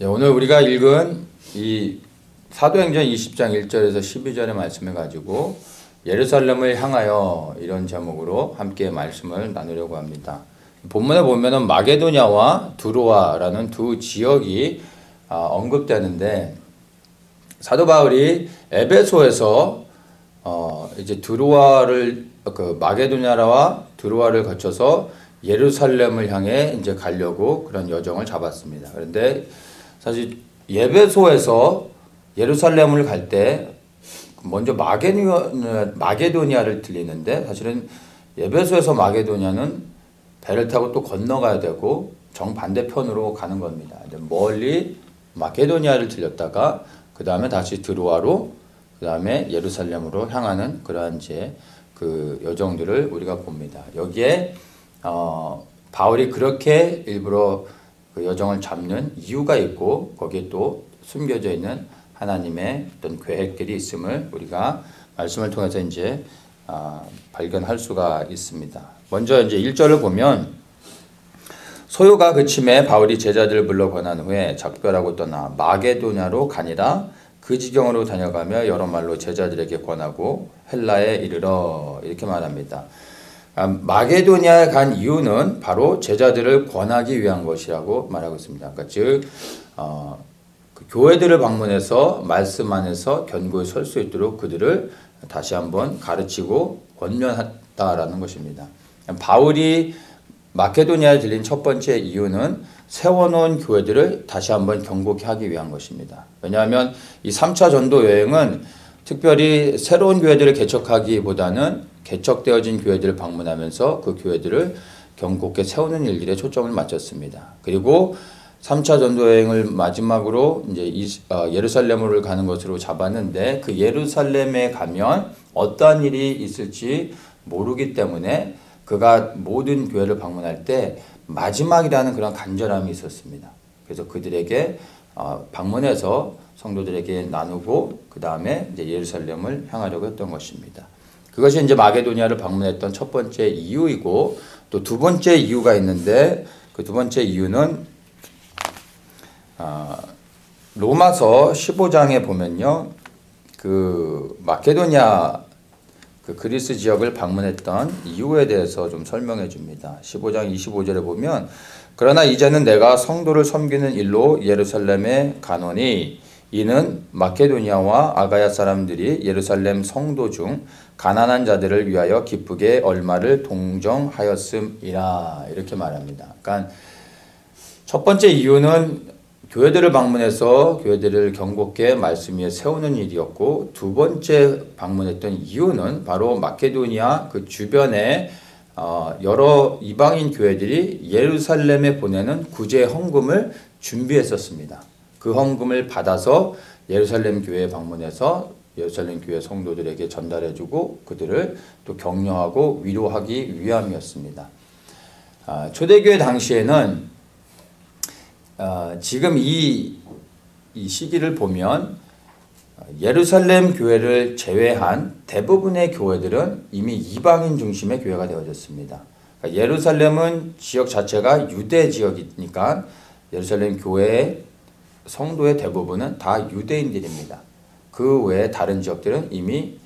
오늘 우리가 읽은 이 사도행전 20장 1절에서 12절의 말씀을 가지고 예루살렘을 향하여 이런 제목으로 함께 말씀을 나누려고 합니다. 본문에 보면은 마게도냐와 두로아라는 두 지역이 언급되는데, 사도 바울이 에베소에서 이제 마게도냐와 두로아를 거쳐서 예루살렘을 향해 이제 가려고 그런 여정을 잡았습니다. 그런데 사실 에베소에서 예루살렘을 갈 때 먼저 마게도니아를 들리는데, 사실은 에베소에서 마게도니아는 배를 타고 또 건너가야 되고 정반대편으로 가는 겁니다. 멀리 마게도니아를 들렸다가 그 다음에 다시 드로아로, 그 다음에 예루살렘으로 향하는 그러한 이제 그 여정들을 우리가 봅니다. 여기에 바울이 그렇게 일부러 그 여정을 잡는 이유가 있고, 거기에 또 숨겨져 있는 하나님의 어떤 계획들이 있음을 우리가 말씀을 통해서 이제 발견할 수가 있습니다. 먼저 이제 1절을 보면, 소요가 그침에 바울이 제자들을 불러 권한 후에 작별하고 떠나 마게도냐로 가니라. 그 지경으로 다녀가며 여러 말로 제자들에게 권하고 헬라에 이르러, 이렇게 말합니다. 마게도니아에 간 이유는 바로 제자들을 권하기 위한 것이라고 말하고 있습니다. 그러니까 즉 그 교회들을 방문해서 말씀 안에서 견고히 설 수 있도록 그들을 다시 한번 가르치고 권면했다라는 것입니다. 바울이 마케도니아에 들린 첫 번째 이유는 세워놓은 교회들을 다시 한번 견고히 하기 위한 것입니다. 왜냐하면 이 3차 전도 여행은 특별히 새로운 교회들을 개척하기보다는 개척되어진 교회들을 방문하면서 그 교회들을 견고하게 세우는 일들에 초점을 맞췄습니다. 그리고 3차 전도 여행을 마지막으로 이제 예루살렘으로 가는 것으로 잡았는데, 그 예루살렘에 가면 어떠한 일이 있을지 모르기 때문에 그가 모든 교회를 방문할 때 마지막이라는 그런 간절함이 있었습니다. 그래서 그들에게 방문해서 성도들에게 나누고 그 다음에 이제 예루살렘을 향하려고 했던 것입니다. 그것이 이제 마게도니아를 방문했던 첫 번째 이유이고, 또 두 번째 이유가 있는데, 그 두 번째 이유는 로마서 15장에 보면요, 그 마케도니아 그 그리스 지역을 방문했던 이유에 대해서 좀 설명해 줍니다. 15장 25절에 보면, 그러나 이제는 내가 성도를 섬기는 일로 예루살렘에 가노니 이는 마케도니아와 아가야 사람들이 예루살렘 성도 중 가난한 자들을 위하여 기쁘게 얼마를 동정하였음이라, 이렇게 말합니다. 그러니까 첫 번째 이유는 교회들을 방문해서 교회들을 견고하게 말씀 위에 세우는 일이었고, 두 번째 방문했던 이유는 바로 마케도니아 그 주변에 여러 이방인 교회들이 예루살렘에 보내는 구제 헌금을 준비했었습니다. 그 헌금을 받아서 예루살렘 교회에 방문해서 예루살렘 교회 성도들에게 전달해주고 그들을 또 격려하고 위로하기 위함이었습니다. 초대교회 당시에는 지금 이 시기를 보면 예루살렘 교회를 제외한 대부분의 교회들은 이미 이방인 중심의 교회가 되어졌습니다. 그러니까 예루살렘은 지역 자체가 유대 지역이니까 예루살렘 교회의 성도의 대부분은 다 유대인들입니다. 그 외에 다른 지역들은 이미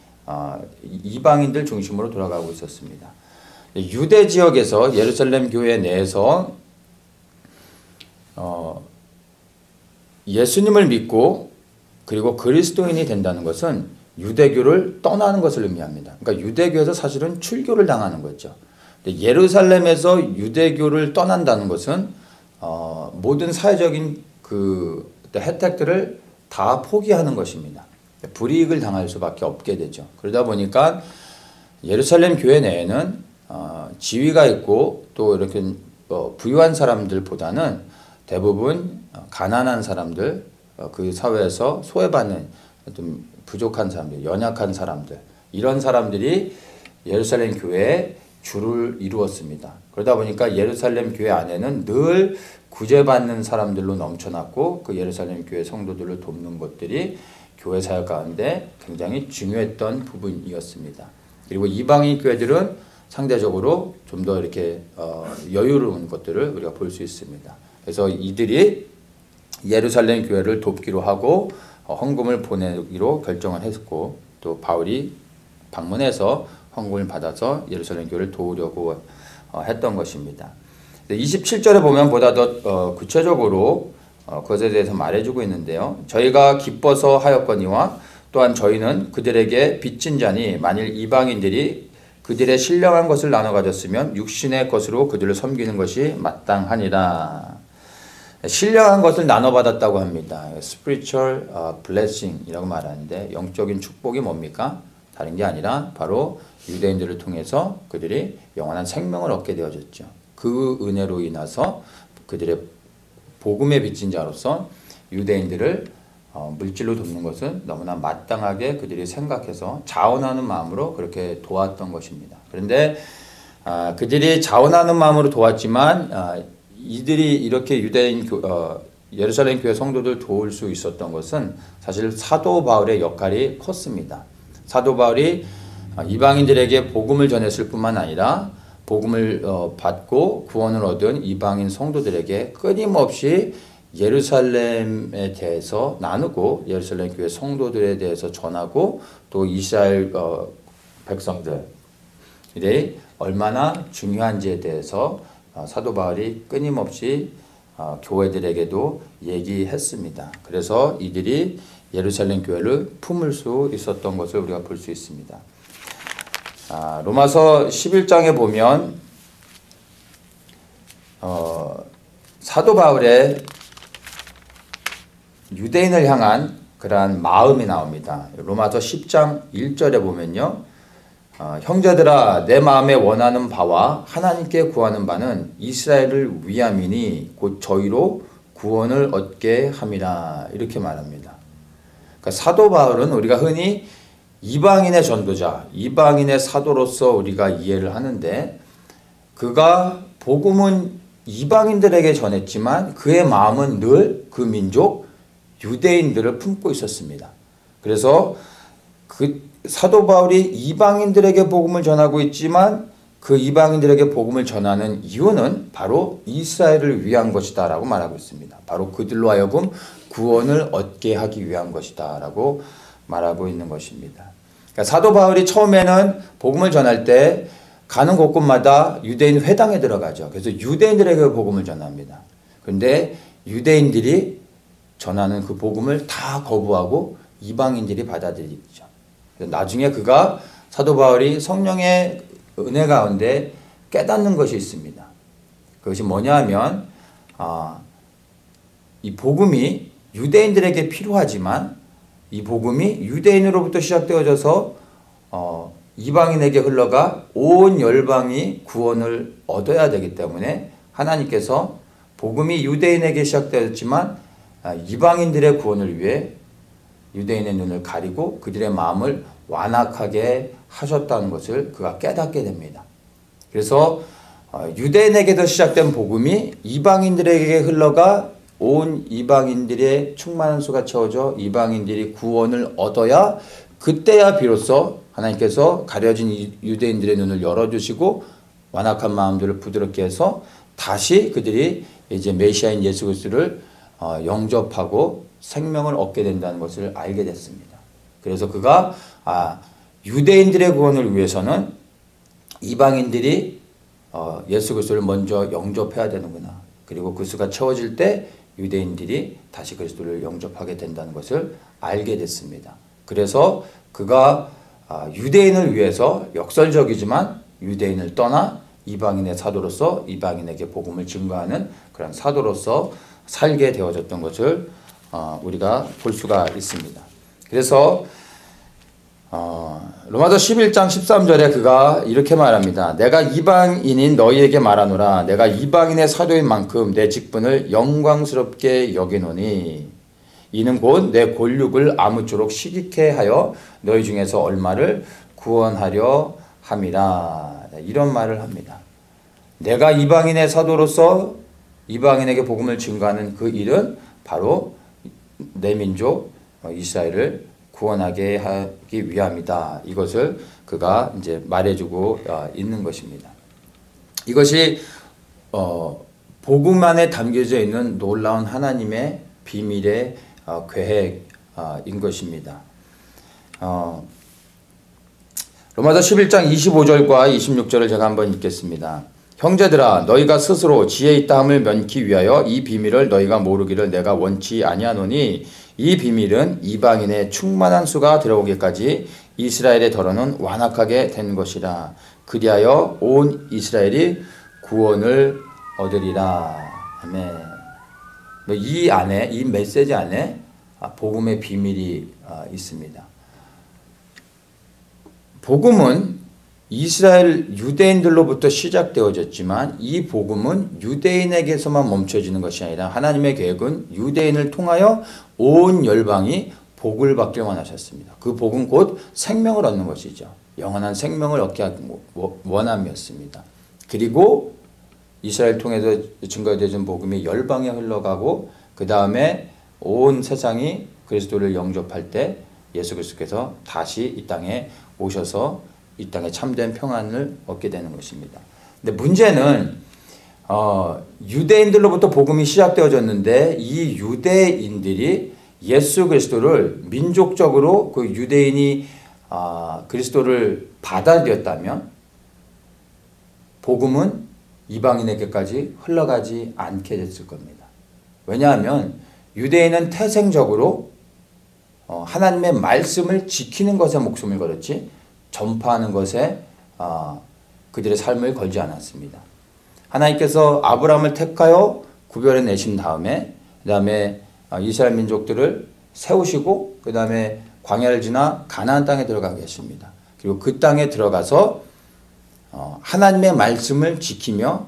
이방인들 중심으로 돌아가고 있었습니다. 유대 지역에서 예루살렘 교회 내에서 예수님을 믿고 그리고 그리스도인이 된다는 것은 유대교를 떠나는 것을 의미합니다. 그러니까 유대교에서 사실은 출교를 당하는 거죠. 예루살렘에서 유대교를 떠난다는 것은 모든 사회적인 그 혜택들을 다 포기하는 것입니다. 불이익을 당할 수밖에 없게 되죠. 그러다 보니까 예루살렘 교회 내에는 지위가 있고 또 이렇게 부유한 사람들보다는 대부분 가난한 사람들, 그 사회에서 소외받는 좀 부족한 사람들, 연약한 사람들, 이런 사람들이 예루살렘 교회에 주를 이루었습니다. 그러다 보니까 예루살렘 교회 안에는 늘 구제받는 사람들로 넘쳐났고, 그 예루살렘 교회 성도들을 돕는 것들이 교회 사역 가운데 굉장히 중요했던 부분이었습니다. 그리고 이방인 교회들은 상대적으로 좀 더 이렇게 여유로운 것들을 우리가 볼 수 있습니다. 그래서 이들이 예루살렘 교회를 돕기로 하고 헌금을 보내기로 결정을 했고, 또 바울이 방문해서 헌금을 받아서 예루살렘 교회를 도우려고 했던 것입니다. 27절에 보면 보다 더 구체적으로 그것에 대해서 말해주고 있는데요. 저희가 기뻐서 하였거니와 또한 저희는 그들에게 빚진 자니 만일 이방인들이 그들의 신령한 것을 나눠 가졌으면 육신의 것으로 그들을 섬기는 것이 마땅하니라. 신령한 것을 나눠 받았다고 합니다. spiritual blessing이라고 말하는데, 영적인 축복이 뭡니까? 다른 게 아니라 바로 유대인들을 통해서 그들이 영원한 생명을 얻게 되어졌죠. 그 은혜로 인해서 그들의 복음의 빚진 자로서 유대인들을 물질로 돕는 것은 너무나 마땅하게 그들이 생각해서 자원하는 마음으로 그렇게 도왔던 것입니다. 그런데 그들이 자원하는 마음으로 도왔지만 이들이 이렇게 예루살렘 교회 성도들 도울 수 있었던 것은 사실 사도 바울의 역할이 컸습니다. 사도 바울이 이방인들에게 복음을 전했을 뿐만 아니라 복음을 받고 구원을 얻은 이방인 성도들에게 끊임없이 예루살렘에 대해서 나누고 예루살렘 교회 성도들에 대해서 전하고, 또 이스라엘 백성들이 얼마나 중요한지에 대해서 사도 바울이 끊임없이 교회들에게도 얘기했습니다. 그래서 이들이 예루살렘 교회를 품을 수 있었던 것을 우리가 볼 수 있습니다. 로마서 11장에 보면 사도 바울의 유대인을 향한 그러한 마음이 나옵니다. 로마서 10장 1절에 보면요. 형제들아 내 마음에 원하는 바와 하나님께 구하는 바는 이스라엘을 위함이니 곧 저희로 구원을 얻게 함이라, 이렇게 말합니다. 그러니까 사도 바울은 우리가 흔히 이방인의 전도자, 이방인의 사도로서 우리가 이해를 하는데, 그가 복음은 이방인들에게 전했지만 그의 마음은 늘 그 민족 유대인들을 품고 있었습니다. 그래서 그 사도 바울이 이방인들에게 복음을 전하고 있지만 그 이방인들에게 복음을 전하는 이유는 바로 이스라엘을 위한 것이다 라고 말하고 있습니다. 바로 그들로 하여금 구원을 얻게 하기 위한 것이다 라고 말하고 있는 것입니다. 그러니까 사도 바울이 처음에는 복음을 전할 때 가는 곳곳마다 유대인 회당에 들어가죠. 그래서 유대인들에게 복음을 전합니다. 그런데 유대인들이 전하는 그 복음을 다 거부하고 이방인들이 받아들이죠. 나중에 그가 사도 바울이 성령의 은혜 가운데 깨닫는 것이 있습니다. 그것이 뭐냐 하면 이 복음이 유대인들에게 필요하지만 이 복음이 유대인으로부터 시작되어져서 이방인에게 흘러가 온 열방이 구원을 얻어야 되기 때문에 하나님께서 복음이 유대인에게 시작되었지만 이방인들의 구원을 위해 유대인의 눈을 가리고 그들의 마음을 완악하게 하셨다는 것을 그가 깨닫게 됩니다. 그래서 유대인에게서 시작된 복음이 이방인들에게 흘러가 온 이방인들의 충만한 수가 채워져 이방인들이 구원을 얻어야, 그때야 비로소 하나님께서 가려진 유대인들의 눈을 열어주시고 완악한 마음들을 부드럽게 해서 다시 그들이 이제 메시아인 예수 그리스도를 영접하고 생명을 얻게 된다는 것을 알게 됐습니다. 그래서 그가 유대인들의 구원을 위해서는 이방인들이 예수 그리스도를 먼저 영접해야 되는구나. 그리고 그 수가 채워질 때 유대인들이 다시 그리스도를 영접하게 된다는 것을 알게 됐습니다. 그래서 그가 유대인을 위해서 역설적이지만 유대인을 떠나 이방인의 사도로서 이방인에게 복음을 증거하는 그런 사도로서 살게 되어졌던 것을 우리가 볼 수가 있습니다. 그래서 로마서 11장 13절에 그가 이렇게 말합니다. 내가 이방인인 너희에게 말하노라. 내가 이방인의 사도인 만큼 내 직분을 영광스럽게 여기노니 이는 곧 내 골육을 아무쪼록 시기케 하여 너희 중에서 얼마를 구원하려 함이라. 이런 말을 합니다. 내가 이방인의 사도로서 이방인에게 복음을 증거하는 그 일은 바로 내 민족 이스라엘을 구원하게 하기 위함이다. 이것을 그가 이제 말해주고 있는 것입니다. 이것이 복음 안에 담겨져 있는 놀라운 하나님의 비밀의 계획인 것입니다. 로마서 11장 25절과 26절을 제가 한번 읽겠습니다. 형제들아 너희가 스스로 지혜 있다함을 면키 위하여 이 비밀을 너희가 모르기를 내가 원치 아니하노니 이 비밀은 이방인의 충만한 수가 들어오기까지 이스라엘의 더러는 완악하게 된 것이라. 그리하여 온 이스라엘이 구원을 얻으리라. 아멘. 이 안에, 이 메시지 안에 복음의 비밀이 있습니다. 복음은 이스라엘 유대인들로부터 시작되어졌지만 이 복음은 유대인에게서만 멈춰지는 것이 아니라 하나님의 계획은 유대인을 통하여 온 열방이 복을 받길 원하셨습니다. 그 복은 곧 생명을 얻는 것이죠. 영원한 생명을 얻게 하기 원함이었습니다. 그리고 이스라엘 통해서 증거되어진 복음이 열방에 흘러가고 그 다음에 온 세상이 그리스도를 영접할 때 예수 그리스도께서 다시 이 땅에 오셔서 이 땅에 참된 평안을 얻게 되는 것입니다. 근데 문제는 유대인들로부터 복음이 시작되어졌는데 이 유대인들이 예수 그리스도를 민족적으로 그 유대인이 그리스도를 받아들였다면 복음은 이방인에게까지 흘러가지 않게 됐을 겁니다. 왜냐하면 유대인은 태생적으로 하나님의 말씀을 지키는 것에 목숨을 걸었지 전파하는 것에 그들의 삶을 걸지 않았습니다. 하나님께서 아브라함을 택하여 구별해 내신 다음에 그 다음에 이스라엘 민족들을 세우시고 그 다음에 광야를 지나 가나안 땅에 들어가게 했습니다. 그리고 그 땅에 들어가서 하나님의 말씀을 지키며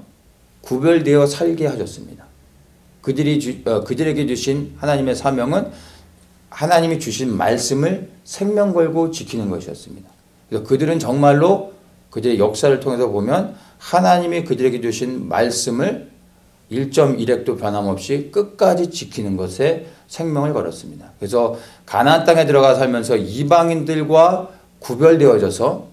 구별되어 살게 하셨습니다. 그들에게 주신 하나님의 사명은 하나님이 주신 말씀을 생명 걸고 지키는 것이었습니다. 그래서 그들은 정말로 그들의 역사를 통해서 보면 하나님이 그들에게 주신 말씀을 1.1획도 변함없이 끝까지 지키는 것에 생명을 걸었습니다. 그래서 가나안 땅에 들어가 살면서 이방인들과 구별되어져서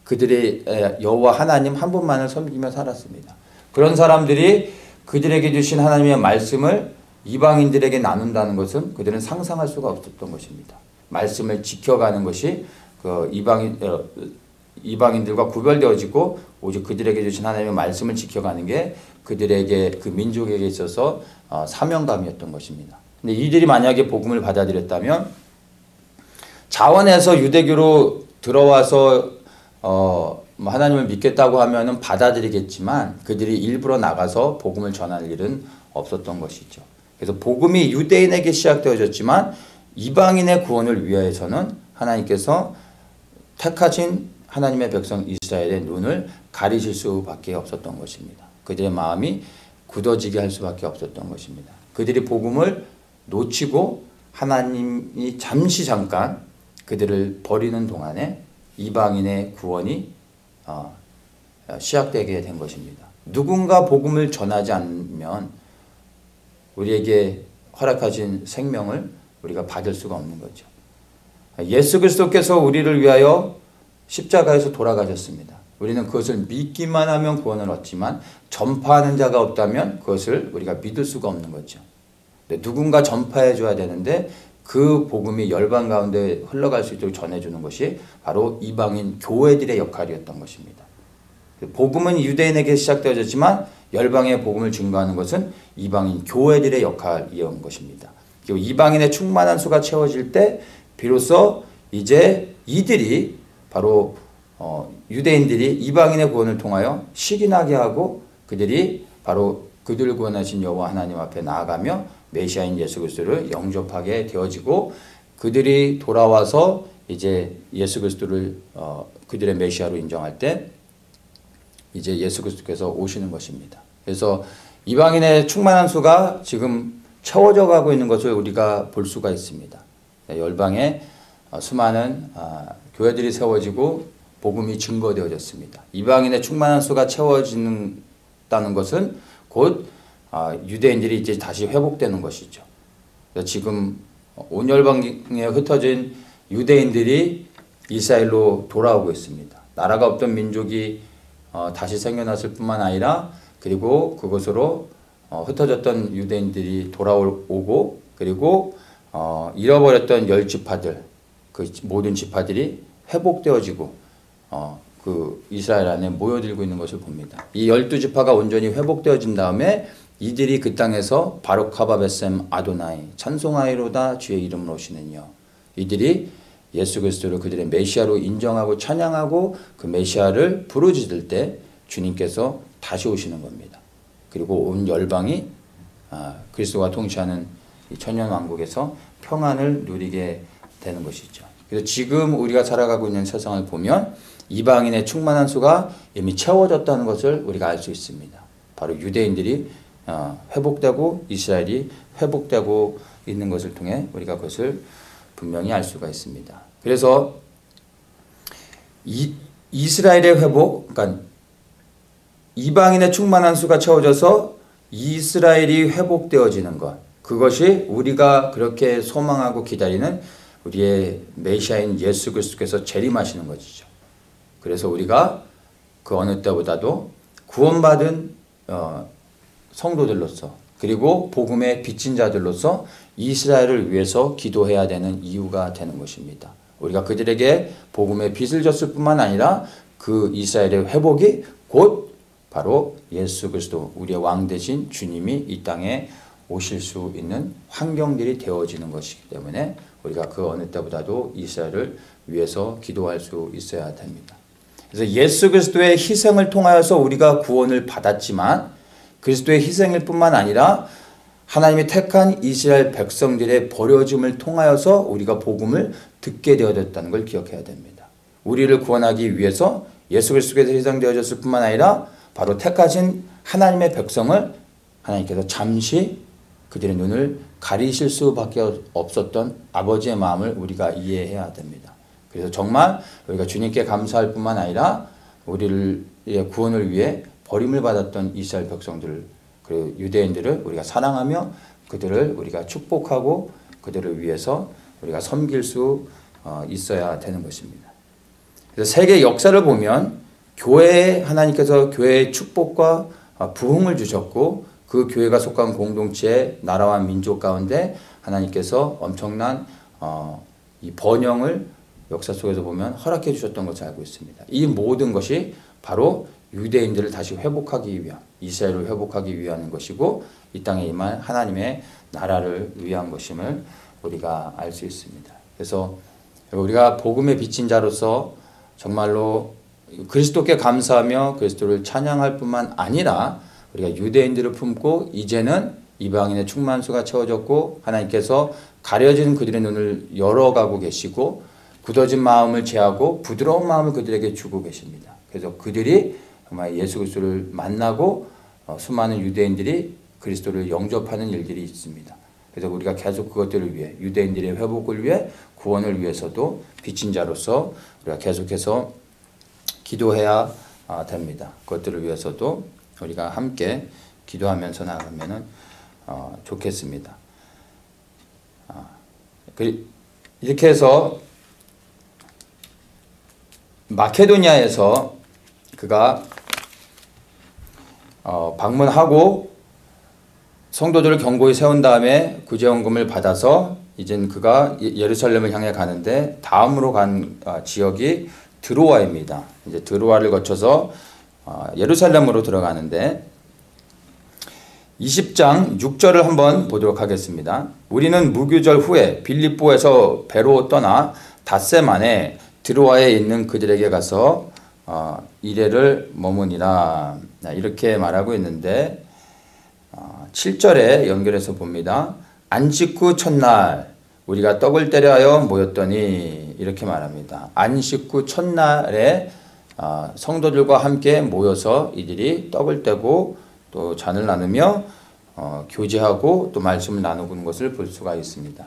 그들의 여호와 하나님 한 분만을 섬기며 살았습니다. 그런 사람들이 그들에게 주신 하나님의 말씀을 이방인들에게 나눈다는 것은 그들은 상상할 수가 없었던 것입니다. 말씀을 지켜가는 것이 그 이방인들과 구별되어지고 오직 그들에게 주신 하나님의 말씀을 지켜가는 게 그들에게 그 민족에게 있어서 사명감이었던 것입니다. 근데 이들이 만약에 복음을 받아들였다면 자원해서 유대교로 들어와서 하나님을 믿겠다고 하면은 받아들이겠지만 그들이 일부러 나가서 복음을 전할 일은 없었던 것이죠. 그래서 복음이 유대인에게 시작되어졌지만 이방인의 구원을 위하여서는 하나님께서 택하신 하나님의 백성 이스라엘의 눈을 가리실 수밖에 없었던 것입니다. 그들의 마음이 굳어지게 할 수밖에 없었던 것입니다. 그들이 복음을 놓치고 하나님이 잠깐 그들을 버리는 동안에 이방인의 구원이 시작되게 된 것입니다. 누군가 복음을 전하지 않으면 우리에게 허락하신 생명을 우리가 받을 수가 없는 거죠. 예수 그리스도께서 우리를 위하여 십자가에서 돌아가셨습니다. 우리는 그것을 믿기만 하면 구원을 얻지만 전파하는 자가 없다면 그것을 우리가 믿을 수가 없는 거죠. 누군가 전파해 줘야 되는데 그 복음이 열방 가운데 흘러갈 수 있도록 전해주는 것이 바로 이방인 교회들의 역할이었던 것입니다. 복음은 유대인에게 시작되어졌지만 열방의 복음을 증거하는 것은 이방인 교회들의 역할이었던 것입니다. 그리고 이방인의 충만한 수가 채워질 때 비로소 이제 이들이 바로 유대인들이 이방인의 구원을 통하여 시기나게 하고 그들이 바로 그들을 구원하신 여호와 하나님 앞에 나아가며 메시아인 예수 그리스도를 영접하게 되어지고 그들이 돌아와서 이제 예수 그리스도를 그들의 메시아로 인정할 때 이제 예수 그리스도께서 오시는 것입니다. 그래서 이방인의 충만한 수가 지금 채워져 가고 있는 것을 우리가 볼 수가 있습니다. 열방에 수많은 교회들이 세워지고 복음이 증거되어졌습니다. 이방인의 충만한 수가 채워진다는 것은 곧 유대인들이 이제 다시 회복되는 것이죠. 지금 온 열방에 흩어진 유대인들이 이스라엘로 돌아오고 있습니다. 나라가 없던 민족이 다시 생겨났을 뿐만 아니라 그리고 그곳으로 흩어졌던 유대인들이 돌아오고 그리고 잃어버렸던 10지파들, 그 모든 지파들이 회복되어지고 그 이스라엘 안에 모여들고 있는 것을 봅니다. 이 12지파가 온전히 회복되어진 다음에 이들이 그 땅에서 바룩하바 벳셈 아도나이 찬송하이로다 주의 이름으로 오시는 여, 이들이 예수 그리스도를 그들의 메시아로 인정하고 찬양하고 그 메시아를 부르짖을 때 주님께서 다시 오시는 겁니다. 그리고 온 열방이 그리스도와 통치하는 이 천년왕국에서 평안을 누리게 되는 것이죠. 그래서 지금 우리가 살아가고 있는 세상을 보면 이방인의 충만한 수가 이미 채워졌다는 것을 우리가 알 수 있습니다. 바로 유대인들이 회복되고 이스라엘이 회복되고 있는 것을 통해 우리가 그것을 분명히 알 수가 있습니다. 그래서 이스라엘의 회복, 그러니까 이방인의 충만한 수가 채워져서 이스라엘이 회복되어지는 것, 그것이 우리가 그렇게 소망하고 기다리는 우리의 메시아인 예수 그리스도께서 재림하시는 것이죠. 그래서 우리가 그 어느 때보다도 구원받은 성도들로서 그리고 복음의 빚진 자들로서 이스라엘을 위해서 기도해야 되는 이유가 되는 것입니다. 우리가 그들에게 복음의 빚을 졌을 뿐만 아니라 그 이스라엘의 회복이 곧 바로 예수 그리스도 우리의 왕 되신 주님이 이 땅에 오실 수 있는 환경들이 되어지는 것이기 때문에 우리가 그 어느 때보다도 이스라엘을 위해서 기도할 수 있어야 됩니다. 그래서 예수 그리스도의 희생을 통하여서 우리가 구원을 받았지만 그리스도의 희생일 뿐만 아니라 하나님이 택한 이스라엘 백성들의 버려짐을 통하여서 우리가 복음을 듣게 되어졌다는 걸 기억해야 됩니다. 우리를 구원하기 위해서 예수 그리스도께서 희생되어졌을 뿐만 아니라 바로 택하신 하나님의 백성을 하나님께서 잠시 그들의 눈을 가리실 수밖에 없었던 아버지의 마음을 우리가 이해해야 됩니다. 그래서 정말 우리가 주님께 감사할 뿐만 아니라 우리의 구원을 위해 버림을 받았던 이스라엘 백성들, 그 유대인들을 우리가 사랑하며 그들을 우리가 축복하고 그들을 위해서 우리가 섬길 수 있어야 되는 것입니다. 그래서 세계 역사를 보면 교회에 하나님께서 교회의 축복과 부흥을 주셨고 그 교회가 속한 공동체의 나라와 민족 가운데 하나님께서 엄청난 이 번영을 역사 속에서 보면 허락해 주셨던 것을 알고 있습니다. 이 모든 것이 바로 유대인들을 다시 회복하기 위한, 이스라엘을 회복하기 위한 것이고 이 땅에 임할 하나님의 나라를 위한 것임을 우리가 알 수 있습니다. 그래서 우리가 복음의 빚진 자로서 정말로 그리스도께 감사하며 그리스도를 찬양할 뿐만 아니라 우리가 유대인들을 품고 이제는 이방인의 충만수가 채워졌고 하나님께서 가려진 그들의 눈을 열어가고 계시고 굳어진 마음을 제하고 부드러운 마음을 그들에게 주고 계십니다. 그래서 그들이 정말 예수 그리스도를 만나고 수많은 유대인들이 그리스도를 영접하는 일들이 있습니다. 그래서 우리가 계속 그것들을 위해 유대인들의 회복을 위해 구원을 위해서도 빚진 자로서 우리가 계속해서 기도해야 됩니다. 그것들을 위해서도 우리가 함께 기도하면서 나가면 좋겠습니다. 이렇게 해서 마케도니아에서 그가 방문하고 성도들을 견고히 세운 다음에 구제원금을 받아서 이젠 그가 예루살렘을 향해 가는데 다음으로 간 지역이 드로아입니다. 이제 드로아를 거쳐서 예루살렘으로 들어가는데 20장 6절을 한번 보도록 하겠습니다. 우리는 무교절 후에 빌립보에서 배로 떠나 닷셈 안에 드로아에 있는 그들에게 가서 이래를 머무니라 이렇게 말하고 있는데 7절에 연결해서 봅니다. 안식 후 첫날 우리가 떡을 떼려 하여 모였더니 이렇게 말합니다. 안식 후 첫날에 성도들과 함께 모여서 이들이 떡을 떼고 또 잔을 나누며 교제하고 또 말씀을 나누는 것을 볼 수가 있습니다.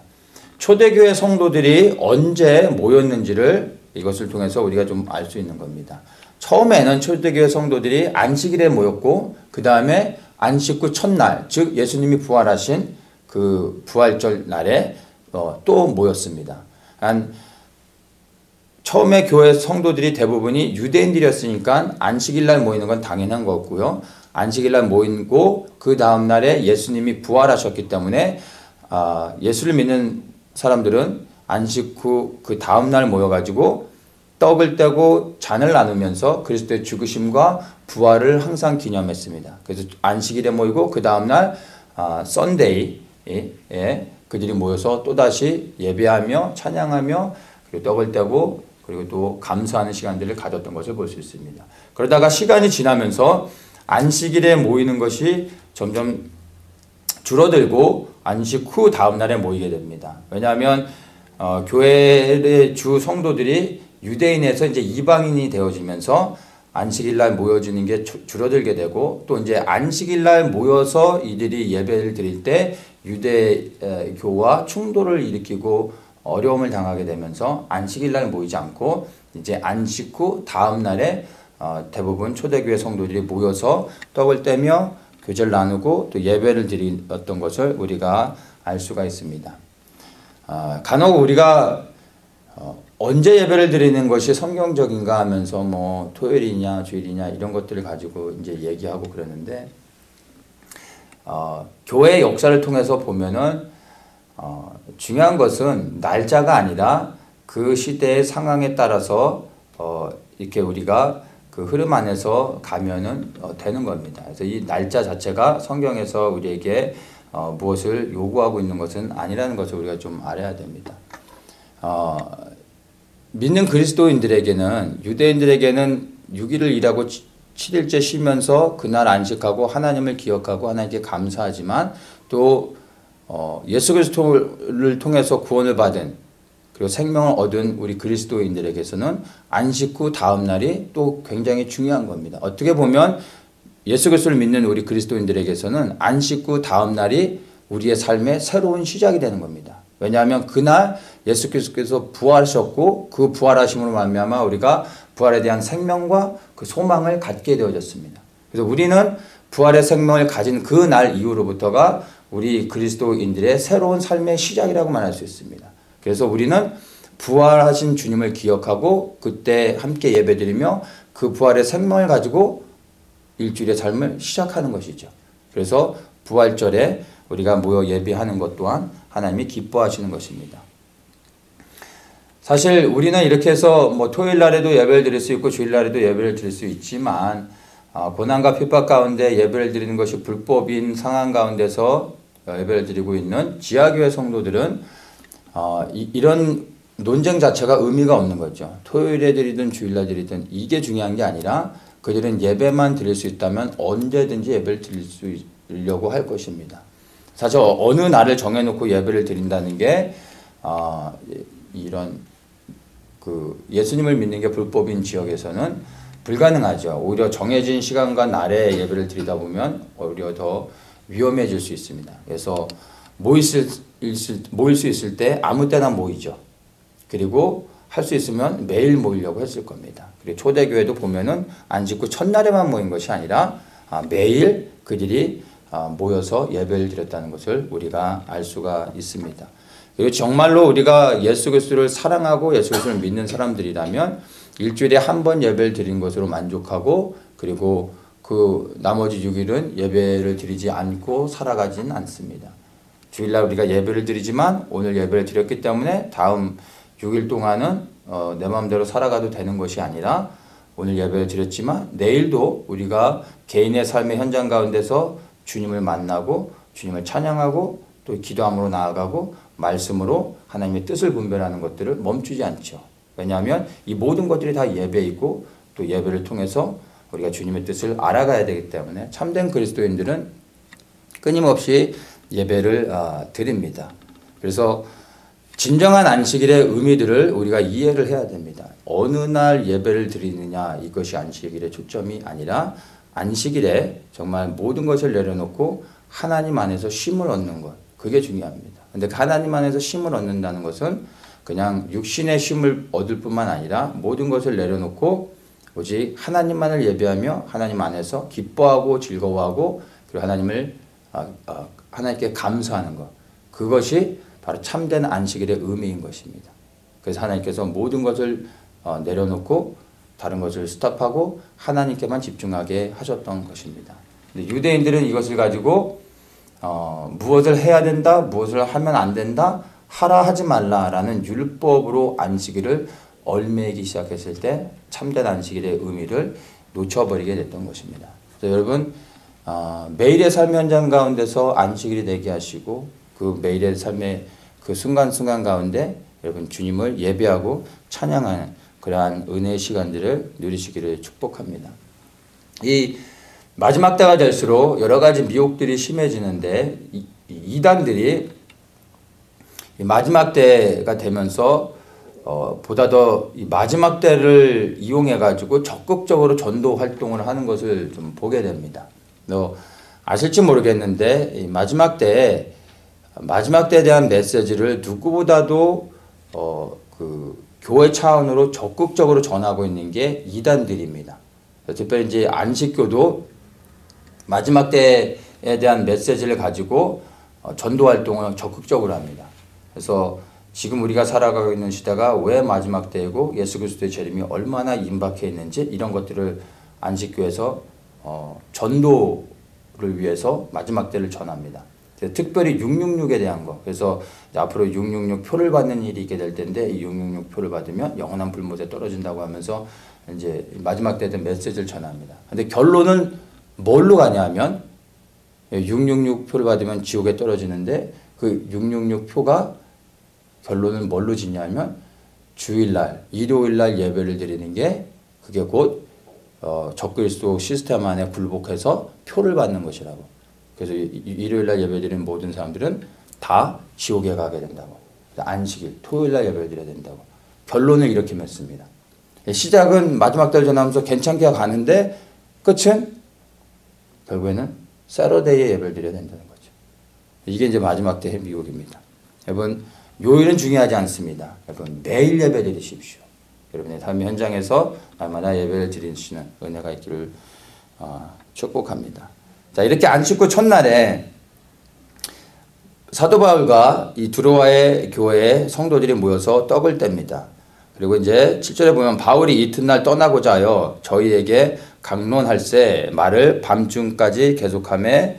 초대교회 성도들이 언제 모였는지를 이것을 통해서 우리가 좀 알 수 있는 겁니다. 처음에는 초대교회 성도들이 안식일에 모였고 그 다음에 안식 후 첫날, 즉 예수님이 부활하신 그 부활절 날에 또 모였습니다. 처음에 교회 성도들이 대부분이 유대인들이었으니까 안식일 날 모이는 건 당연한 거고요. 안식일 날 모이고 그 다음 날에 예수님이 부활하셨기 때문에 예수를 믿는 사람들은 안식 후 그 다음날 모여가지고 떡을 떼고 잔을 나누면서 그리스도의 죽으심과 부활을 항상 기념했습니다. 그래서 안식일에 모이고 그 다음날 썬데이에 그들이 모여서 또다시 예배하며 찬양하며 그리고 떡을 떼고 그리고 또 감사하는 시간들을 가졌던 것을 볼 수 있습니다. 그러다가 시간이 지나면서 안식일에 모이는 것이 점점 줄어들고 안식 후 다음날에 모이게 됩니다. 왜냐하면 교회의 주 성도들이 유대인에서 이제 이방인이 되어지면서 안식일날 모여지는 게 줄어들게 되고 또 이제 안식일날 모여서 이들이 예배를 드릴 때 유대교와 충돌을 일으키고 어려움을 당하게 되면서 안식일날 모이지 않고 이제 안식 후 다음날에 대부분 초대교회 성도들이 모여서 떡을 떼며 교제를 나누고 또 예배를 드렸던 것을 우리가 알 수가 있습니다. 간혹 우리가 언제 예배를 드리는 것이 성경적인가 하면서 뭐 토요일이냐 주일이냐 이런 것들을 가지고 이제 얘기하고 그러는데 교회의 역사를 통해서 보면은 중요한 것은 날짜가 아니라 그 시대의 상황에 따라서 이렇게 우리가 그 흐름 안에서 가면은 되는 겁니다. 그래서 이 날짜 자체가 성경에서 우리에게 무엇을 요구하고 있는 것은 아니라는 것을 우리가 좀 알아야 됩니다. 믿는 그리스도인들에게는 유대인들에게는 6일을 일하고 7일째 쉬면서 그날 안식하고 하나님을 기억하고 하나님께 감사하지만 또 예수 그리스도를 통해서 구원을 받은 그리고 생명을 얻은 우리 그리스도인들에게서는 안식 후 다음 날이 또 굉장히 중요한 겁니다. 어떻게 보면 예수 그리스도를 믿는 우리 그리스도인들에게서는 안식 후 다음 날이 우리의 삶의 새로운 시작이 되는 겁니다. 왜냐하면 그날 예수 그리스도께서 부활하셨고 그 부활하심으로 말미암아 우리가 부활에 대한 생명과 그 소망을 갖게 되어졌습니다. 그래서 우리는 부활의 생명을 가진 그 날 이후로부터가 우리 그리스도인들의 새로운 삶의 시작이라고 말할 수 있습니다. 그래서 우리는 부활하신 주님을 기억하고 그때 함께 예배드리며 그 부활의 생명을 가지고 일주일의 삶을 시작하는 것이죠. 그래서 부활절에 우리가 모여 예배하는 것 또한 하나님이 기뻐하시는 것입니다. 사실 우리는 이렇게 해서 뭐 토요일 날에도 예배를 드릴 수 있고 주일 날에도 예배를 드릴 수 있지만 고난과 핍박 가운데 예배를 드리는 것이 불법인 상황 가운데서 예배를 드리고 있는 지하교회 성도들은 이런 논쟁 자체가 의미가 없는 거죠. 토요일에 드리든 주일날 드리든 이게 중요한 게 아니라 그들은 예배만 드릴 수 있다면 언제든지 예배를 드리려고 할 것입니다. 사실 어느 날을 정해놓고 예배를 드린다는 게 이런 그 예수님을 믿는 게 불법인 지역에서는 불가능하죠. 오히려 정해진 시간과 날에 예배를 드리다 보면 오히려 더 위험해질 수 있습니다. 그래서 모일 수 있을 때 아무 때나 모이죠. 그리고 할 수 있으면 매일 모이려고 했을 겁니다. 그리고 초대교회도 보면은 안식 후 첫날에만 모인 것이 아니라 매일 그들이 모여서 예배를 드렸다는 것을 우리가 알 수가 있습니다. 그리고 정말로 우리가 예수 그리스도를 사랑하고 예수 그리스도를 믿는 사람들이라면 일주일에 한 번 예배를 드린 것으로 만족하고 그리고 그 나머지 6일은 예배를 드리지 않고 살아가지는 않습니다. 주일날 우리가 예배를 드리지만 오늘 예배를 드렸기 때문에 다음 6일 동안은 내 마음대로 살아가도 되는 것이 아니라 오늘 예배를 드렸지만 내일도 우리가 개인의 삶의 현장 가운데서 주님을 만나고 주님을 찬양하고 또 기도함으로 나아가고 말씀으로 하나님의 뜻을 분별하는 것들을 멈추지 않죠. 왜냐하면 이 모든 것들이 다 예배이고 또 예배를 통해서 우리가 주님의 뜻을 알아가야 되기 때문에 참된 그리스도인들은 끊임없이 예배를 드립니다. 그래서 진정한 안식일의 의미들을 우리가 이해를 해야 됩니다. 어느 날 예배를 드리느냐 이것이 안식일의 초점이 아니라 안식일에 정말 모든 것을 내려놓고 하나님 안에서 쉼을 얻는 것 그게 중요합니다. 그런데 하나님 안에서 쉼을 얻는다는 것은 그냥 육신의 쉼을 얻을 뿐만 아니라 모든 것을 내려놓고 오직 하나님만을 예배하며 하나님 안에서 기뻐하고 즐거워하고 그리고 하나님께 감사하는 것 그것이 바로 참된 안식일의 의미인 것입니다. 그래서 하나님께서 모든 것을 내려놓고 다른 것을 스톱하고 하나님께만 집중하게 하셨던 것입니다. 근데 유대인들은 이것을 가지고 무엇을 해야 된다, 무엇을 하면 안 된다, 하라 하지 말라라는 율법으로 안식일을 얽매이기 시작했을 때 참된 안식일의 의미를 놓쳐버리게 됐던 것입니다. 그래서 여러분 매일의 삶의 현장 가운데서 안식일이 되게 하시고 그 매일의 삶의 그 순간순간 가운데 여러분 주님을 예배하고 찬양하는 그러한 은혜의 시간들을 누리시기를 축복합니다. 이 마지막 때가 될수록 여러 가지 미혹들이 심해지는데 이단들이 마지막 때가 되면서 보다 더 이 마지막 때를 이용해 가지고 적극적으로 전도 활동을 하는 것을 좀 보게 됩니다. 아실지 모르겠는데 이 마지막 때에 대한 메시지를 누구보다도 그 교회 차원으로 적극적으로 전하고 있는 게 이단들입니다. 특별히 이제 안식교도 마지막 때에 대한 메시지를 가지고 전도 활동을 적극적으로 합니다. 그래서 지금 우리가 살아가고 있는 시대가 왜 마지막 때이고 예수 그리스도의 재림이 얼마나 임박해 있는지 이런 것들을 안식교에서 전도를 위해서 마지막 때를 전합니다. 특별히 666에 대한 거. 그래서 앞으로 666 표를 받는 일이 있게 될 텐데 이 666 표를 받으면 영원한 불못에 떨어진다고 하면서 이제 마지막 때에 대한 메시지를 전합니다. 근데 결론은 뭘로 가냐 하면 666 표를 받으면 지옥에 떨어지는데 그 666 표가 결론은 뭘로 짓냐면 주일날, 일요일날 예배를 드리는 게 그게 곧 적그리스도 시스템 안에 굴복해서 표를 받는 것이라고. 그래서 일요일날 예배 드리는 모든 사람들은 다 지옥에 가게 된다고. 안식일, 토요일날 예배를 드려야 된다고. 결론을 이렇게 맺습니다. 시작은 마지막 달 전하면서 괜찮게 가는데 끝은 결국에는 세러데이에 예배를 드려야 된다는 거죠. 이게 이제 마지막 때의 미혹입니다. 여러분 요일은 중요하지 않습니다. 여러분 매일 예배 드리십시오. 여러분의 삶의 현장에서 날마다 예배를 드리시는 은혜가 있기를 축복합니다. 자, 이렇게 안식구 첫날에 사도 바울과 이 두로아의 교회에 성도들이 모여서 떡을 뗍니다. 그리고 이제 7절에 보면 바울이 이튿날 떠나고자 하여 저희에게 강론할세 말을 밤중까지 계속하며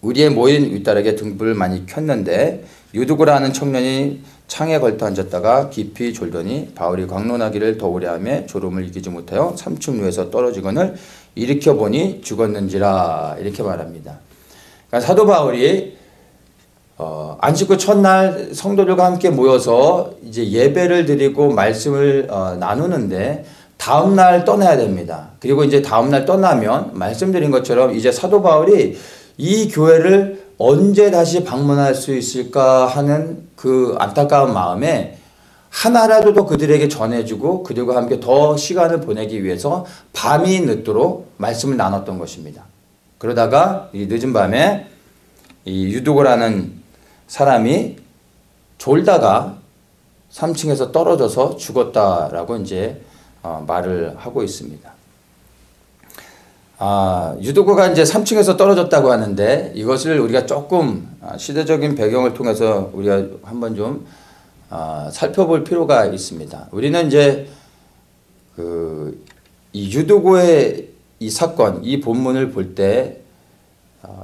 우리의 모인 윗다락에 등불을 많이 켰는데 유두고라는 청년이 창에 걸터 앉았다가 깊이 졸더니 바울이 강론하기를 더우려하며 졸음을 이기지 못하여 3층 위에서 떨어지거늘 일으켜 보니 죽었는지라 이렇게 말합니다. 그러니까 사도 바울이 안식구 첫날 성도들과 함께 모여서 이제 예배를 드리고 말씀을 나누는데 다음날 떠나야 됩니다. 그리고 이제 다음날 떠나면 말씀드린 것처럼 이제 사도 바울이 이 교회를 언제 다시 방문할 수 있을까 하는 그 안타까운 마음에 하나라도 더 그들에게 전해주고 그들과 함께 더 시간을 보내기 위해서 밤이 늦도록 말씀을 나눴던 것입니다. 그러다가 이 늦은 밤에 이 유두고라는 사람이 졸다가 3층에서 떨어져서 죽었다라고 이제 말을 하고 있습니다. 유두고가 이제 3층에서 떨어졌다고 하는데 이것을 우리가 조금 시대적인 배경을 통해서 우리가 한번 좀 살펴볼 필요가 있습니다. 우리는 이제 이 유두고의 이 사건, 이 본문을 볼 때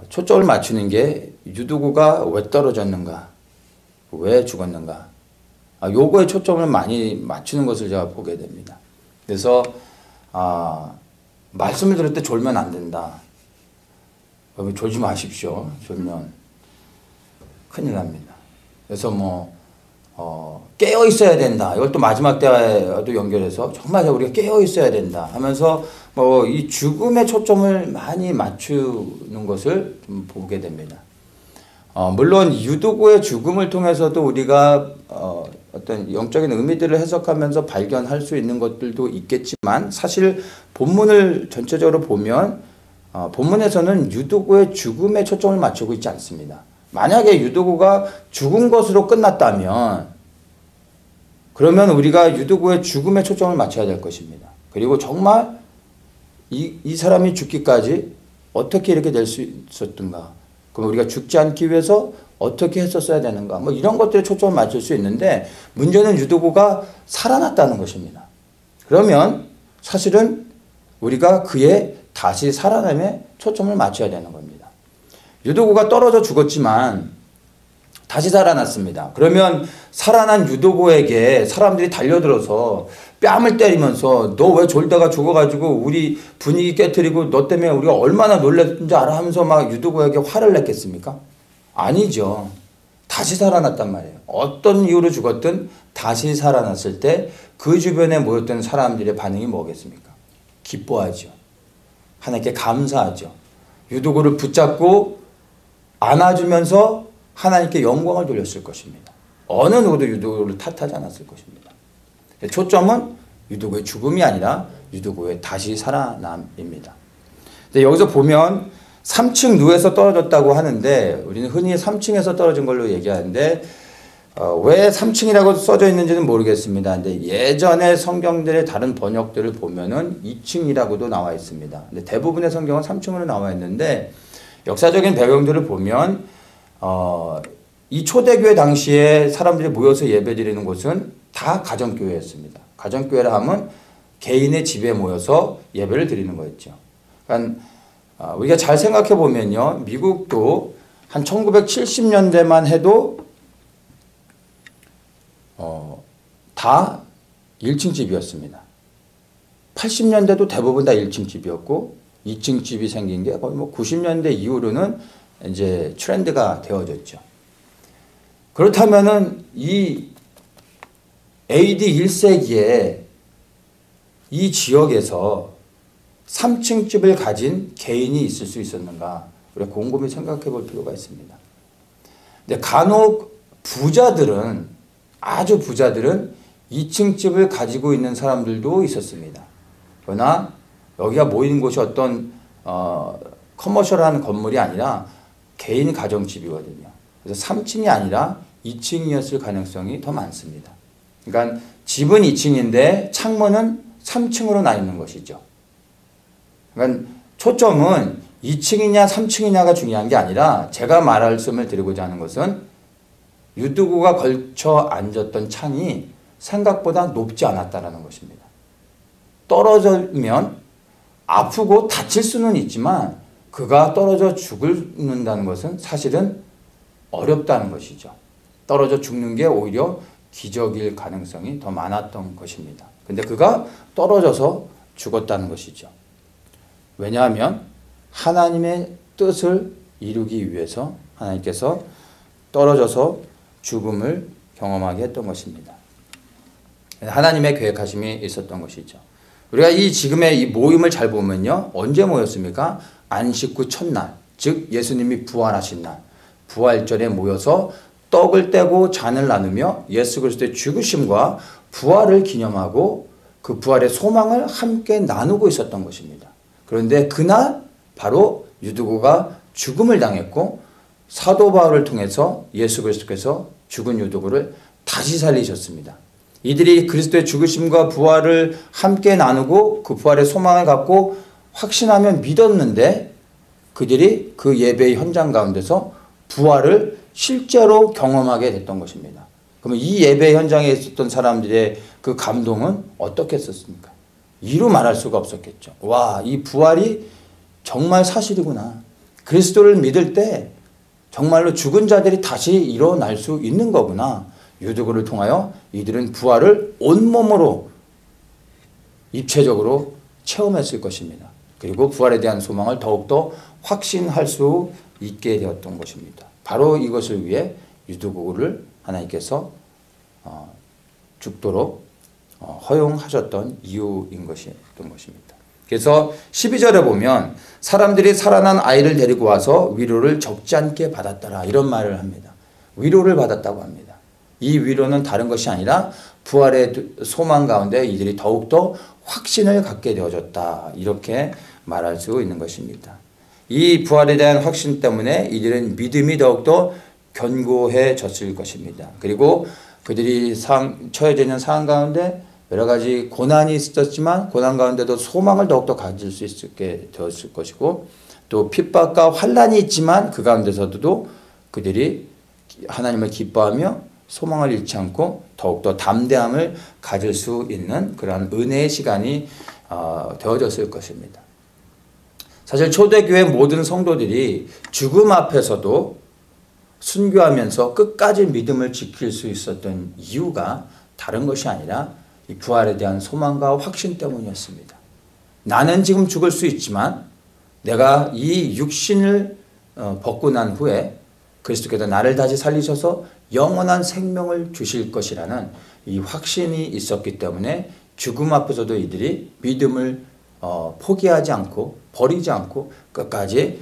초점을 맞추는 게 유두고가 왜 떨어졌는가, 왜 죽었는가, 요거에 초점을 많이 맞추는 것을 제가 보게 됩니다. 그래서 말씀을 들을 때 졸면 안 된다. 여러분 졸지 마십시오. 졸면 큰일 납니다. 그래서 깨어 있어야 된다. 이걸 또 마지막 때와도 연결해서 정말 우리가 깨어 있어야 된다 하면서 이 죽음의 초점을 많이 맞추는 것을 좀 보게 됩니다. 물론 유두고의 죽음을 통해서도 우리가 어떤 영적인 의미들을 해석하면서 발견할 수 있는 것들도 있겠지만 사실 본문을 전체적으로 보면 본문에서는 유두고의 죽음에 초점을 맞추고 있지 않습니다. 만약에 유두고가 죽은 것으로 끝났다면 그러면 우리가 유두고의 죽음에 초점을 맞춰야 될 것입니다. 그리고 정말 이 사람이 죽기까지 어떻게 이렇게 될 수 있었던가, 그럼 우리가 죽지 않기 위해서 어떻게 했었어야 되는가, 이런 것들에 초점을 맞출 수 있는데 문제는 유두고가 살아났다는 것입니다. 그러면 사실은 우리가 그의 다시 살아남에 초점을 맞춰야 되는 겁니다. 유도고가 떨어져 죽었지만 다시 살아났습니다. 그러면 살아난 유도고에게 사람들이 달려들어서 뺨을 때리면서 너 왜 졸다가 죽어가지고 우리 분위기 깨트리고 너 때문에 우리가 얼마나 놀랐는지 알아 하면서 막 유도고에게 화를 냈겠습니까? 아니죠. 다시 살아났단 말이에요. 어떤 이유로 죽었든 다시 살아났을 때 그 주변에 모였던 사람들의 반응이 뭐겠습니까? 기뻐하죠. 하나님께 감사하죠. 유도고를 붙잡고 안아주면서 하나님께 영광을 돌렸을 것입니다. 어느 누구도 유도고를 탓하지 않았을 것입니다. 초점은 유도고의 죽음이 아니라 유도고의 다시 살아남입니다. 여기서 보면 3층 누에서 떨어졌다고 하는데 우리는 흔히 3층에서 떨어진 걸로 얘기하는데 왜 3층이라고 써져 있는지는 모르겠습니다. 근데 예전에 성경들의 다른 번역들을 보면은 2층이라고도 나와 있습니다. 근데 대부분의 성경은 3층으로 나와 있는데 역사적인 배경들을 보면 이 초대교회 당시에 사람들이 모여서 예배드리는 곳은 다 가정교회였습니다. 가정교회라 하면 개인의 집에 모여서 예배를 드리는 거였죠. 그러니까 우리가 잘 생각해 보면요, 미국도 한 1970년대만 해도 다 1층 집이었습니다. 80년대도 대부분 다 1층 집이었고 2층 집이 생긴 게 거의 뭐 90년대 이후로는 이제 트렌드가 되어졌죠. 그렇다면은 이 AD 1세기에 이 지역에서 3층 집을 가진 개인이 있을 수 있었는가? 우리가 곰곰이 생각해 볼 필요가 있습니다. 근데 간혹 부자들은, 아주 부자들은 2층 집을 가지고 있는 사람들도 있었습니다. 그러나 여기가 모이는 곳이 어떤 커머셜한 건물이 아니라 개인 가정집이거든요. 그래서 3층이 아니라 2층이었을 가능성이 더 많습니다. 그러니까 집은 2층인데 창문은 3층으로 나 있는 것이죠. 그러니까 초점은 2층이냐 3층이냐가 중요한 게 아니라 제가 말씀을 드리고자 하는 것은 유도구가 걸쳐 앉았던 창이 생각보다 높지 않았다는 것입니다. 떨어지면 아프고 다칠 수는 있지만 그가 떨어져 죽는다는 것은 사실은 어렵다는 것이죠. 떨어져 죽는 게 오히려 기적일 가능성이 더 많았던 것입니다. 근데 그가 떨어져서 죽었다는 것이죠. 왜냐하면 하나님의 뜻을 이루기 위해서 하나님께서 떨어져서 죽음을 경험하게 했던 것입니다. 하나님의 계획하심이 있었던 것이죠. 우리가 지금의 이 모임을 잘 보면요, 언제 모였습니까? 안식 후 첫날, 즉 예수님이 부활하신 날, 부활절에 모여서 떡을 떼고 잔을 나누며 예수 그리스도의 죽으심과 부활을 기념하고 그 부활의 소망을 함께 나누고 있었던 것입니다. 그런데 그날 바로 유두고가 죽음을 당했고 사도 바울을 통해서 예수 그리스도께서 죽은 유두고를 다시 살리셨습니다. 이들이 그리스도의 죽으심과 부활을 함께 나누고 그 부활의 소망을 갖고 확신하며 믿었는데 그들이 그 예배의 현장 가운데서 부활을 실제로 경험하게 됐던 것입니다. 그러면 이 예배 현장에 있었던 사람들의 그 감동은 어떻겠었습니까? 이루 말할 수가 없었겠죠. 와, 이 부활이 정말 사실이구나. 그리스도를 믿을 때 정말로 죽은 자들이 다시 일어날 수 있는 거구나. 유두고를 통하여 이들은 부활을 온몸으로 입체적으로 체험했을 것입니다. 그리고 부활에 대한 소망을 더욱더 확신할 수 있게 되었던 것입니다. 바로 이것을 위해 유두고를 하나님께서 죽도록 허용하셨던 이유인 것이었던 것입니다. 그래서 12절에 보면 사람들이 살아난 아이를 데리고 와서 위로를 적지 않게 받았더라 이런 말을 합니다. 위로를 받았다고 합니다. 이 위로는 다른 것이 아니라 부활의 소망 가운데 이들이 더욱더 확신을 갖게 되어졌다 이렇게 말할 수 있는 것입니다. 이 부활에 대한 확신 때문에 이들은 믿음이 더욱더 견고해졌을 것입니다. 그리고 그들이 처해져 있는 상황 가운데 여러 가지 고난이 있었지만 고난 가운데도 소망을 더욱더 가질 수 있게 되었을 것이고 또 핍박과 환난이 있지만 그 가운데서도 그들이 하나님을 기뻐하며 소망을 잃지 않고 더욱더 담대함을 가질 수 있는 그러한 은혜의 시간이 되어졌을 것입니다. 사실 초대교회 모든 성도들이 죽음 앞에서도 순교하면서 끝까지 믿음을 지킬 수 있었던 이유가 다른 것이 아니라 이 부활에 대한 소망과 확신 때문이었습니다. 나는 지금 죽을 수 있지만 내가 이 육신을 벗고 난 후에 그리스도께서 나를 다시 살리셔서 영원한 생명을 주실 것이라는 이 확신이 있었기 때문에 죽음 앞에서도 이들이 믿음을 포기하지 않고 버리지 않고 끝까지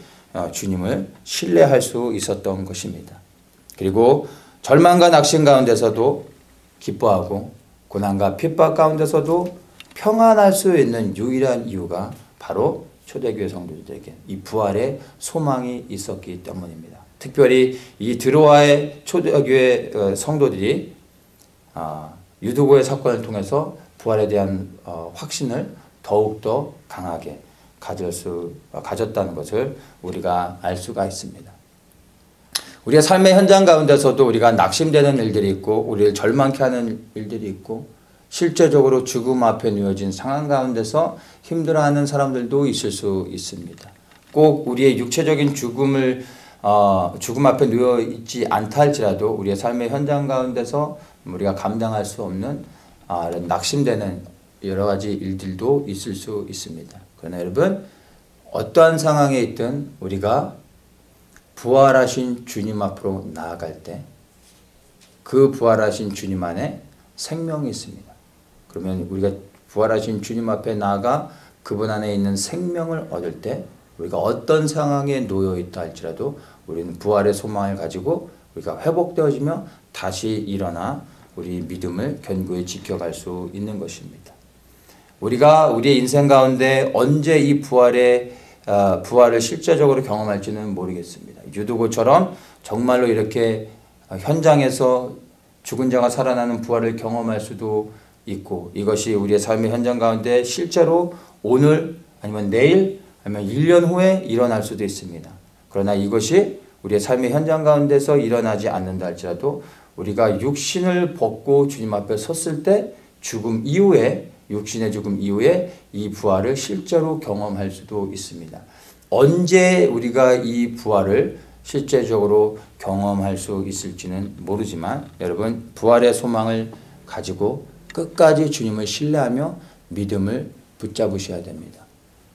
주님을 신뢰할 수 있었던 것입니다. 그리고 절망과 낙심 가운데서도 기뻐하고 고난과 핍박 가운데서도 평안할 수 있는 유일한 이유가 바로 초대교회 성도들에게 이 부활의 소망이 있었기 때문입니다. 특별히 이 드로아의 초대교회 성도들이 유두고의 사건을 통해서 부활에 대한 확신을 더욱더 강하게 가졌다는 것을 우리가 알 수가 있습니다. 우리의 삶의 현장 가운데서도 우리가 낙심되는 일들이 있고 우리를 절망케 하는 일들이 있고 실제적으로 죽음 앞에 놓여진 상황 가운데서 힘들어하는 사람들도 있을 수 있습니다. 꼭 우리의 육체적인 죽음 앞에 놓여 있지 않다 할지라도 우리의 삶의 현장 가운데서 우리가 감당할 수 없는 낙심되는 여러 가지 일들도 있을 수 있습니다. 그러나 여러분, 어떠한 상황에 있든 우리가 부활하신 주님 앞으로 나아갈 때 그 부활하신 주님 안에 생명이 있습니다. 그러면 우리가 부활하신 주님 앞에 나아가 그분 안에 있는 생명을 얻을 때 우리가 어떤 상황에 놓여 있다 할지라도 우리는 부활의 소망을 가지고 우리가 회복되어지며 다시 일어나 우리 믿음을 견고히 지켜갈 수 있는 것입니다. 우리가 우리의 인생 가운데 언제 이 부활을 실제적으로 경험할지는 모르겠습니다. 유두고처럼 정말로 이렇게 현장에서 죽은 자가 살아나는 부활을 경험할 수도 있고 이것이 우리의 삶의 현장 가운데 실제로 오늘 아니면 내일 아니면 1년 후에 일어날 수도 있습니다. 그러나 이것이 우리의 삶의 현장 가운데서 일어나지 않는다 할지라도 우리가 육신을 벗고 주님 앞에 섰을 때 육신의 죽음 이후에 이 부활을 실제로 경험할 수도 있습니다. 언제 우리가 이 부활을 실제적으로 경험할 수 있을지는 모르지만 여러분, 부활의 소망을 가지고 끝까지 주님을 신뢰하며 믿음을 붙잡으셔야 됩니다.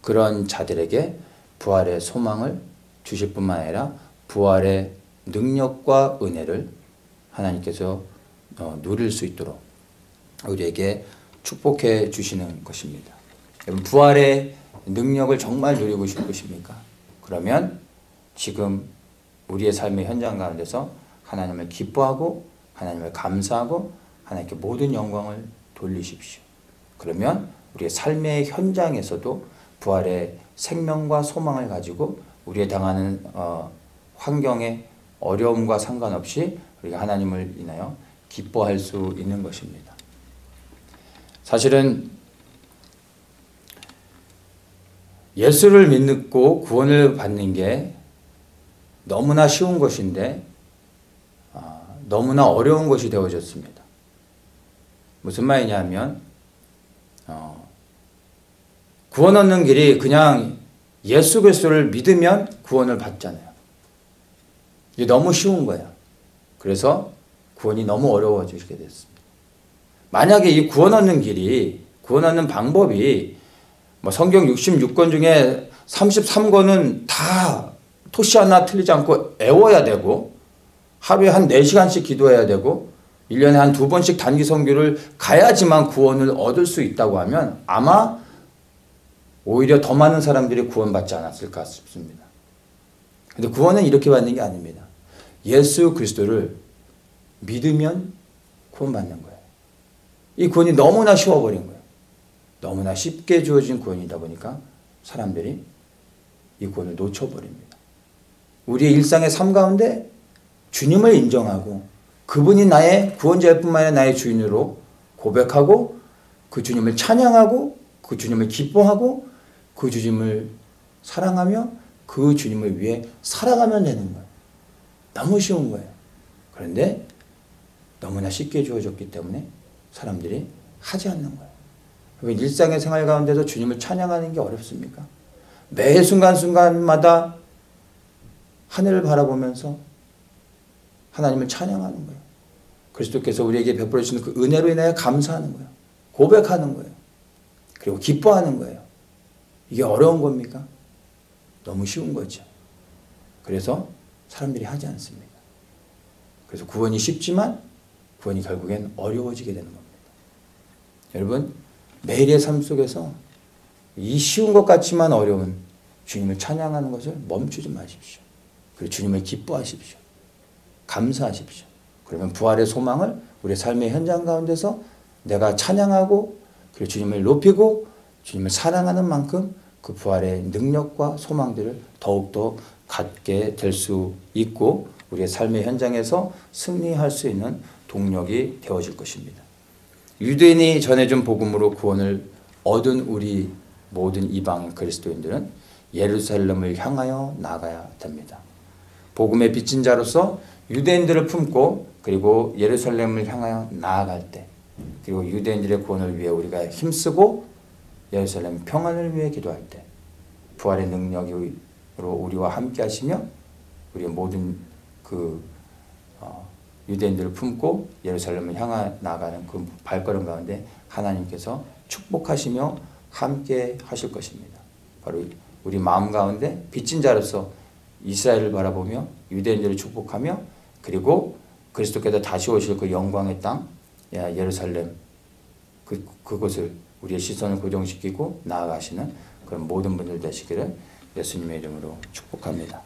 그런 자들에게 부활의 소망을 주실 뿐만 아니라 부활의 능력과 은혜를 하나님께서 누릴 수 있도록 우리에게 축복해 주시는 것입니다. 여러분, 부활의 능력을 정말 누리고 싶으십니까? 그러면 지금 우리의 삶의 현장 가운데서 하나님을 기뻐하고 하나님을 감사하고 하나님께 모든 영광을 돌리십시오. 그러면 우리의 삶의 현장에서도 부활의 생명과 소망을 가지고 우리의 당하는 환경의 어려움과 상관없이 우리가 하나님을 인하여 기뻐할 수 있는 것입니다. 사실은 예수를 믿고 구원을 받는 게 너무나 쉬운 것인데 너무나 어려운 것이 되어졌습니다. 무슨 말이냐면 구원 얻는 길이 그냥 예수 그리스도를 믿으면 구원을 받잖아요. 이게 너무 쉬운 거야. 그래서 구원이 너무 어려워지게 됐습니다. 만약에 이 구원 얻는 길이, 구원 얻는 방법이 성경 66권 중에 33권은 다 토시 하나 틀리지 않고 애워야 되고 하루에 한 4시간씩 기도해야 되고 1년에 한 2번씩 단기 선교를 가야지만 구원을 얻을 수 있다고 하면 아마 오히려 더 많은 사람들이 구원받지 않았을까 싶습니다. 근데 구원은 이렇게 받는 게 아닙니다. 예수 그리스도를 믿으면 구원받는 거예요. 이 구원이 너무나 쉬워버린 거예요. 너무나 쉽게 주어진 구원이다 보니까 사람들이 이 구원을 놓쳐버립니다. 우리의 일상의 삶 가운데 주님을 인정하고 그분이 나의 구원자일 뿐만 아니라 나의 주인으로 고백하고 그 주님을 찬양하고 그 주님을 기뻐하고 그 주님을 사랑하며 그 주님을 위해 살아가면 되는 거예요. 너무 쉬운 거예요. 그런데 너무나 쉽게 주어졌기 때문에 사람들이 하지 않는 거예요. 일상의 생활 가운데서 주님을 찬양하는 게 어렵습니까? 매 순간순간마다 하늘을 바라보면서 하나님을 찬양하는 거예요. 그리스도께서 우리에게 베풀어 주시는 그 은혜로 인하여 감사하는 거예요. 고백하는 거예요. 그리고 기뻐하는 거예요. 이게 어려운 겁니까? 너무 쉬운 거죠. 그래서 사람들이 하지 않습니다. 그래서 구원이 쉽지만 구원이 결국엔 어려워지게 되는 겁니다. 여러분, 매일의 삶 속에서 이 쉬운 것 같지만 어려운 주님을 찬양하는 것을 멈추지 마십시오. 그리고 주님을 기뻐하십시오. 감사하십시오. 그러면 부활의 소망을 우리의 삶의 현장 가운데서 내가 찬양하고 그리고 주님을 높이고 주님을 사랑하는 만큼 그 부활의 능력과 소망들을 더욱더 갖게 될 수 있고 우리의 삶의 현장에서 승리할 수 있는 동력이 되어질 것입니다. 유대인이 전해준 복음으로 구원을 얻은 우리 모든 이방 그리스도인들은 예루살렘을 향하여 나가야 됩니다. 복음의 빚진 자로서 유대인들을 품고 그리고 예루살렘을 향하여 나아갈 때 그리고 유대인들의 구원을 위해 우리가 힘쓰고 예루살렘 평안을 위해 기도할 때 부활의 능력으로 우리와 함께 하시며 우리의 모든 유대인들을 품고 예루살렘을 향해 나가는 그 발걸음 가운데 하나님께서 축복하시며 함께 하실 것입니다. 바로 우리 마음 가운데 빚진 자로서 이스라엘을 바라보며 유대인들을 축복하며 그리고 그리스도께서 다시 오실 그 영광의 땅 예루살렘 그곳을 우리의 시선을 고정시키고 나아가시는 그런 모든 분들 되시기를 예수님의 이름으로 축복합니다.